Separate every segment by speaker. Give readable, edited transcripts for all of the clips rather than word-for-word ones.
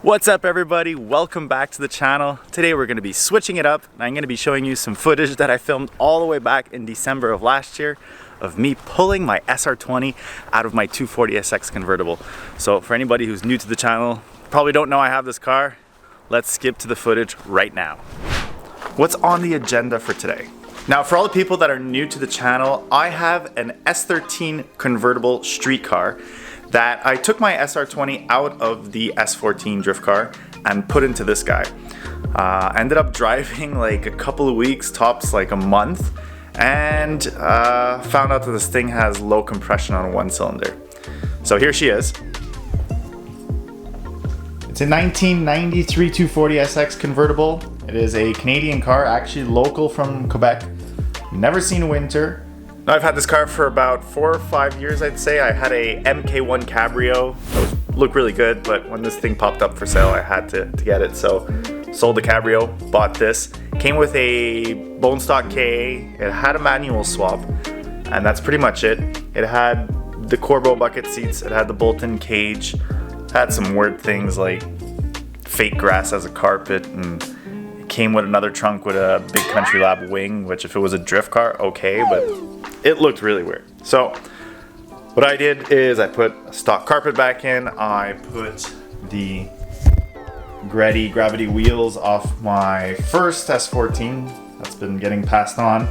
Speaker 1: What's up everybody? Welcome back to the channel. Today we're going to be switching it up and I'm going to be showing you some footage that I filmed all the way back in December of last year of me pulling my SR20 out of my 240SX convertible. So for anybody who's new to the channel, probably don't know I have this car, let's skip to the footage right now. What's on the agenda for today? Now for all the people that are new to the channel, I have an S13 Convertible street car that I took my SR20 out of the S14 drift car and put into this guy. Ended up driving like a couple of weeks, tops like a month, and found out that this thing has low compression on one cylinder. So here she is. It's a 1993 240SX convertible. It is a Canadian car, actually local from Quebec. Never seen winter. Now, I've had this car for about 4 or 5 years, I'd say. I had a MK1 Cabrio. It looked really good, but when this thing popped up for sale, I had to get it. So sold the Cabrio, bought this. Came with a bone stock KA. It had a manual swap, and that's pretty much it. It had the Corbeau bucket seats. It had the bolt-in cage. It had some weird things like fake grass as a carpet, and it came with another trunk with a Big Country Lab wing, which if it was a drift car, okay, but it looked really weird. So what I did is I put a stock carpet back in. I put the gravity wheels off my first S14 that's been getting passed on.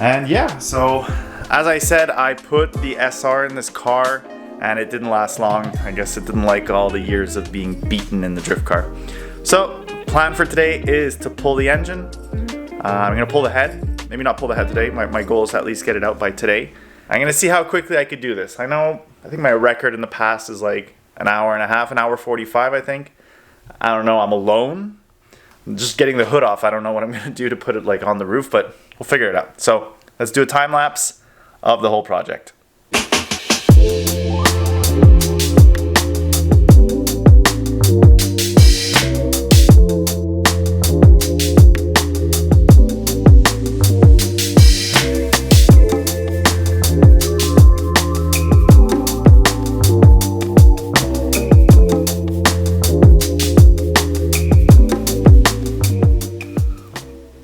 Speaker 1: And yeah, so as I said, I put the SR in this car and it didn't last long. I guess it didn't like all the years of being beaten in the drift car. So plan for today is to pull the engine. I'm gonna pull the head. Maybe not pull the head today. My goal is to at least get it out by today. I'm gonna see how quickly I could do this. I think my record in the past is like an hour and a half, an hour 45, I think. I don't know, I'm alone. Just getting the hood off, I don't know what I'm gonna do to put it like on the roof, but we'll figure it out. So let's do a time lapse of the whole project.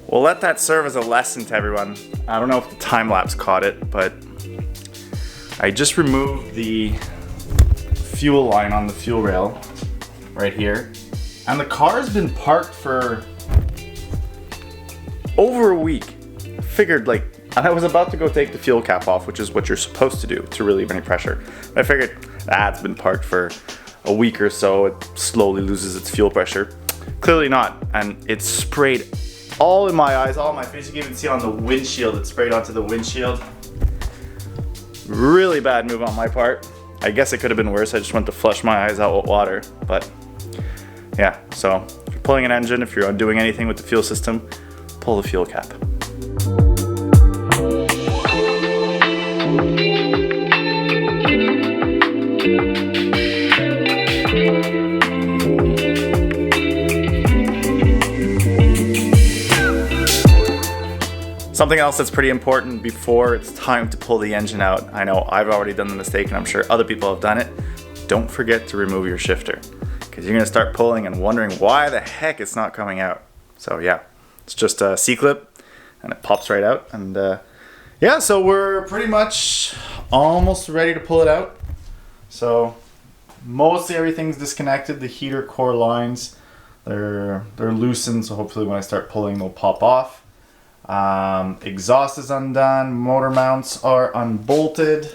Speaker 1: We'll let that serve as a lesson to everyone. I don't know if the time lapse caught it, but I just removed the fuel line on the fuel rail right here. And the car's been parked for over a week. I figured and I was about to go take the fuel cap off, which is what you're supposed to do to relieve any pressure. I figured it's been parked for a week or so. It slowly loses its fuel pressure. Clearly not, and it sprayed all in my eyes, all in my face. You can even see on the windshield, it sprayed onto the windshield. Really bad move on my part. I guess it could have been worse. I just went to flush my eyes out with water. But yeah, so if you're pulling an engine, if you're doing anything with the fuel system, pull the fuel cap. Something else that's pretty important before it's time to pull the engine out. I know I've already done the mistake and I'm sure other people have done it. Don't forget to remove your shifter, because you're gonna start pulling and wondering why the heck it's not coming out. So yeah, it's just a C-clip and it pops right out. And yeah, so we're pretty much almost ready to pull it out. So mostly everything's disconnected. The heater core lines, they're loosened, so hopefully when I start pulling they'll pop off. Exhaust is undone, motor mounts are unbolted.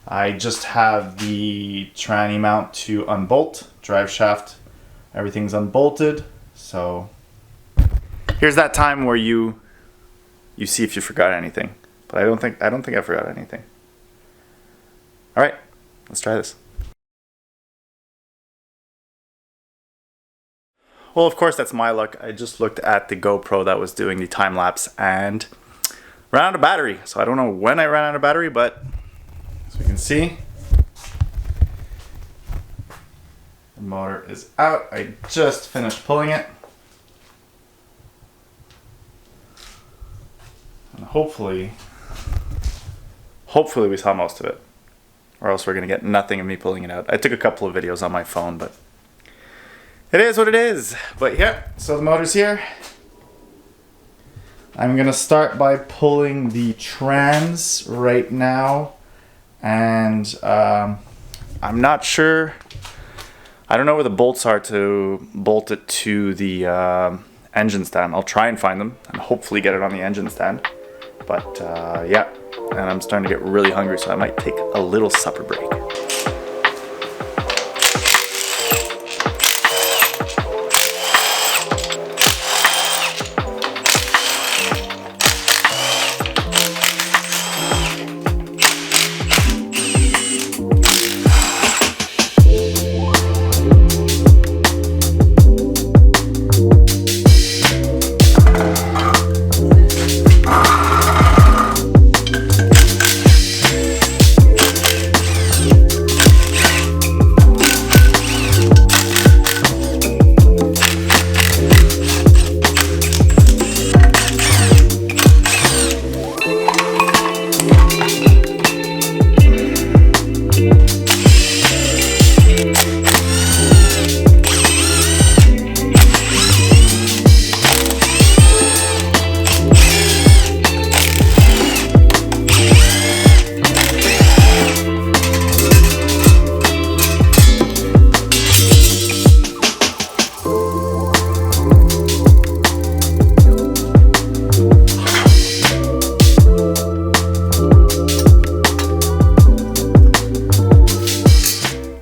Speaker 1: I just have the tranny mount to unbolt, drive shaft, everything's unbolted. So here's that time where you see if you forgot anything, but I don't think I forgot anything. All right, let's try this. Well, of course, that's my luck. I just looked at the GoPro that was doing the time lapse and ran out of battery. So I don't know when I ran out of battery, but as we can see, the motor is out. I just finished pulling it. And hopefully we saw most of it. or else we're going to get nothing of me pulling it out. I took a couple of videos on my phone, but It is what it is. But yeah, so the motor's here. I'm gonna start by pulling the trans right now. And I'm not sure. I don't know where the bolts are to bolt it to the engine stand. I'll try and find them and hopefully get it on the engine stand. But yeah, and I'm starting to get really hungry, so I might take a little supper break.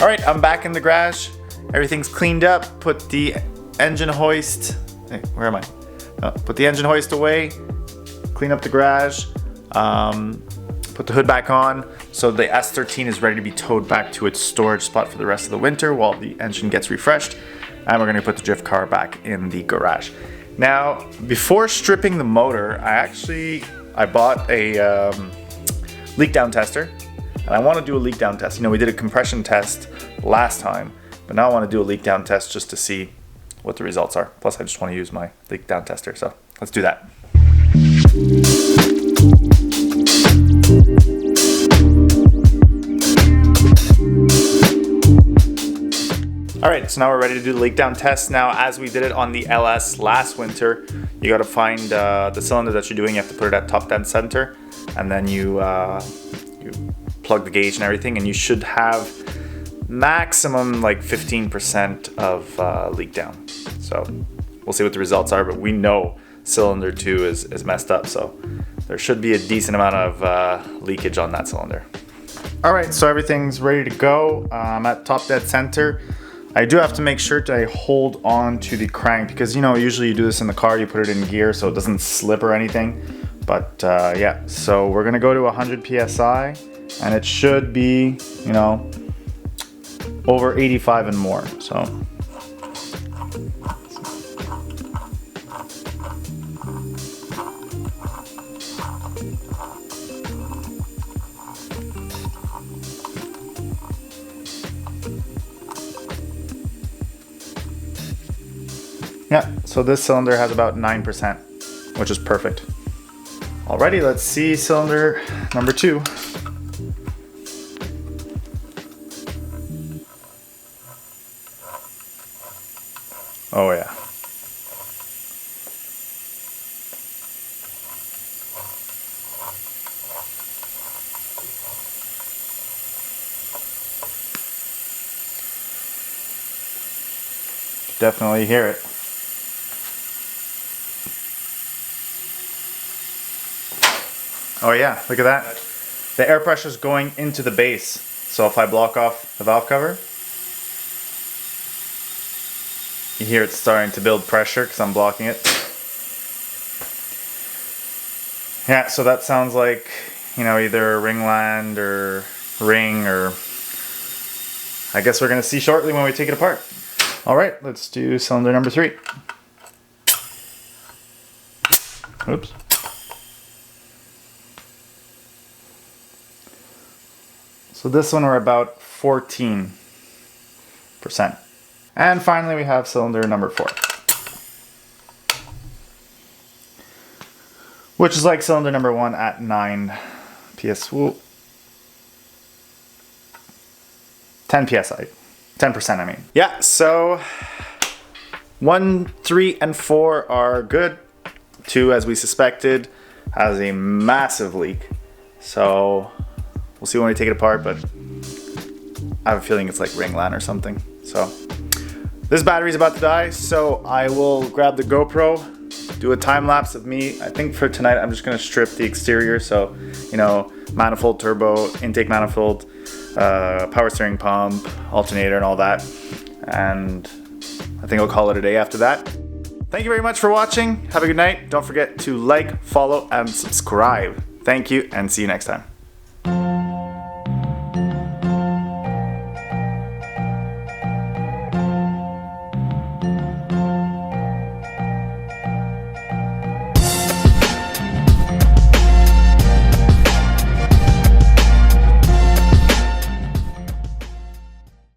Speaker 1: Alright, I'm back in the garage. Everything's cleaned up. Put the engine hoist. Hey, where am I? Put the engine hoist away. Clean up the garage. Put the hood back on. So the S13 is ready to be towed back to its storage spot for the rest of the winter while the engine gets refreshed. And we're going to put the drift car back in the garage. Now, before stripping the motor, I bought a leak down tester. And I want to do a leak down test. You know, we did a compression test last time, but now I want to do a leak down test just to see what the results are. Plus, I just want to use my leak down tester. So let's do that. All right, so now we're ready to do the leak down test. Now, as we did it on the LS last winter, you got to find the cylinder that you're doing. You have to put it at top dead center, and then you plug the gauge and everything, and you should have maximum like 15% of leak down. So we'll see what the results are, but we know cylinder 2 is messed up, so there should be a decent amount of leakage on that cylinder. All right, so everything's ready to go. I'm at top dead center. I do have to make sure to hold on to the crank because, you know, usually you do this in the car, you put it in gear so it doesn't slip or anything. But yeah, so we're gonna go to 100 PSI. And it should be, you know, over 85 and more, so. Yeah, so this cylinder has about 9%, which is perfect. Alrighty, let's see cylinder number 2. Oh yeah. Definitely hear it. Oh yeah, look at that. The air pressure is going into the base. So if I block off the valve cover, you hear it starting to build pressure because I'm blocking it. Yeah, so that sounds like, you know, either Ringland or Ring, or I guess we're going to see shortly when we take it apart. All right, let's do cylinder number 3. Oops. So this one we're about 14%. And finally we have cylinder number 4. Which is like cylinder number 1 at 9 PS. Whoa. 10 PSI. 10% I mean. Yeah, so 1, 3, and 4 are good. 2, as we suspected, has a massive leak. So we'll see when we take it apart, but I have a feeling it's like Ringland or something. So this battery's about to die, so I will grab the GoPro, do a time lapse of me. I think for tonight I'm just gonna strip the exterior, so you know, manifold, turbo, intake manifold, power steering pump, alternator, and all that. And I think I'll call it a day after that. Thank you very much for watching. Have a good night. Don't forget to like, follow, and subscribe. Thank you, and see you next time.